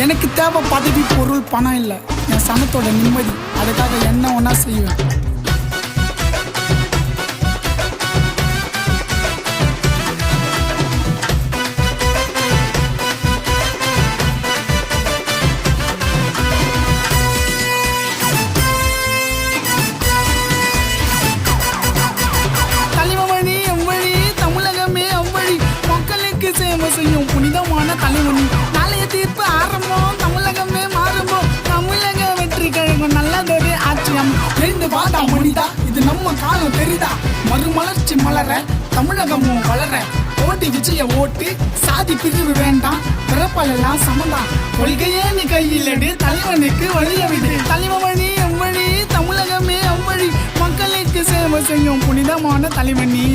எனக்கு தேவை பதவி பொருள் பணம் இல்லை, என் சனத்தோட நிம்மதி. அதுக்காக என்ன ஒன்றா செய்வேன். சேவை செய்யும் புனிதமான தலைவனி. நாளைய தீர்ப்பு ஆரம்பம், தமிழகமே மாறுமோ. தமிழக வெற்றி கழகம் நல்லதொரு ஆட்சியம். எழுந்து வாடா மனிதா, இது நம்ம காலம் தெரிதா. மறுமலர்ச்சி மலர, தமிழகமும் வளர. ஓட்டி விஜய ஓட்டு, சாதி பிரிவு வேண்டாம். பிறப்பாலெல்லாம் சமந்தான். கொள்கையே நீ கையில் எடு, தலைவனுக்கு வழிய விடு. தலைவனி எவ்வழி, தமிழகமே அவ்வழி. மக்களுக்கு சேவை செய்யும் புனிதமான தலைவனி.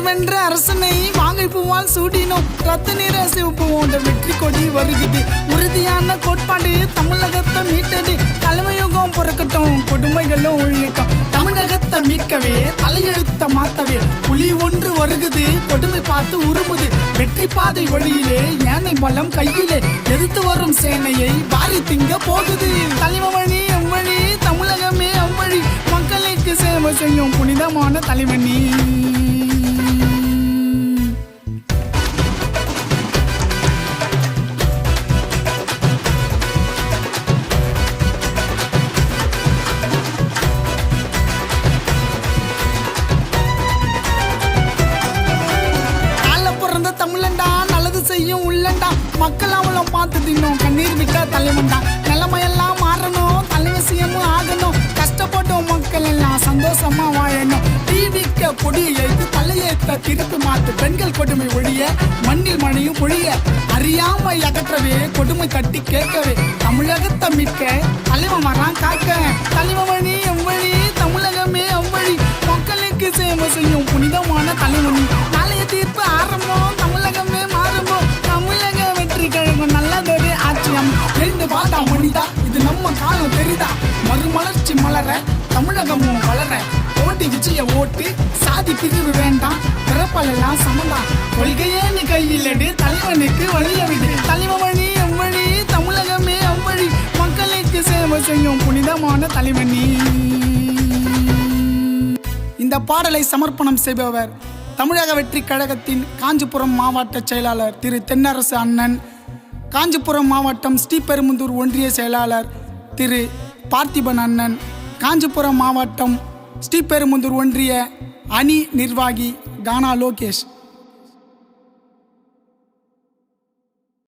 வென்ற அரசனை வாங்கை பூவால் சூடினோம். ரத்த நிற சிவப்பு போன்ற வெற்றி கொடி வருகுது. உறுதியான கோட்பாடு தமிழகத்தை மீட்டது. தலைமையுகம் பிறக்கட்டும், கொடுமைகளும் ஒழியட்டும். தமிழகத்தை மீட்கவே, தலையெழுத்த மாத்தவே புலி ஒன்று வருகுது. கொடுமை பார்த்து உருமுது. வெற்றி பாதை வழியிலே, யானை பலம் கையிலே. எதிர்த்து வரும் சேனையை வாரி திங்க போகுது. தலைவனி எவ்வழி, தமிழகமே அவ்வழி. மக்களுக்கு சேவை செய்யும் புனிதமான தலைவனி. தமிழண்டா, நல்லது செய்யும் உள்ளண்டா. மக்கள் அவளை பார்த்து தின்னும், கண்ணீர் விட்டா தலைவன்டா. நிலைமையெல்லாம் மாறணும், தலைவசியமும் ஆகணும். கஷ்டப்பட்டோம் மக்கள் எல்லாம் சந்தோஷமா வாழணும். டிவிக்க கொடியை ஏற்று தலையேற்ற திருப்பி மாத்து. பெண்கள் கொடுமை ஒழிய, மண்ணில் மழையும் பொழிய. அறியாமை அகற்றவே, கொடுமை தட்டி கேட்கவே. தமிழகத்தை மீட்க தலைவன் வரான் காக்க. தலைவனி எவ்வழி, தமிழகமே அவ்வழி. மக்களுக்கு சேவை செய்யும் புனிதமான தலைவனி. நாளைய தீர்ப்பு ஆரம்பம், தமிழகமே மாறுமோ. தமிழக வெற்றி கழகம் நல்லதொரு ஆட்சியம். எழுந்து வாடா மனிதா, இது நம்ம காலம் தெரிதா. மறுமலர்ச்சி மலர, தமிழகமும் வளர. ஓட்டி விஜய ஓட்டு, சாதி பிரிவு வேண்டாம். பிறப்பாலெல்லாம் சமந்தான். கொள்கையே நீ கையில் எடு, தலைவனுக்கு வழிய விடு. தலைவனி எவ்வழி, தமிழகமே அவ்வழி. மக்களுக்கு சேவை செய்யும் புனிதமான தலைவனி. இந்த பாடலை சமர்ப்பணம் செய்பவர் தமிழக வெற்றி கழகத்தின் காஞ்சிபுரம் மாவட்ட செயலாளர் திரு தென்னரசு அண்ணன், காஞ்சிபுரம் மாவட்டம் ஸ்ரீபெரும்புதூர் ஒன்றிய செயலாளர் திரு பார்த்திபன் அண்ணன், காஞ்சிபுரம் மாவட்டம் ஸ்ரீபெரும்புதூர் ஒன்றிய அணி நிர்வாகி கானா லோகேஷ்.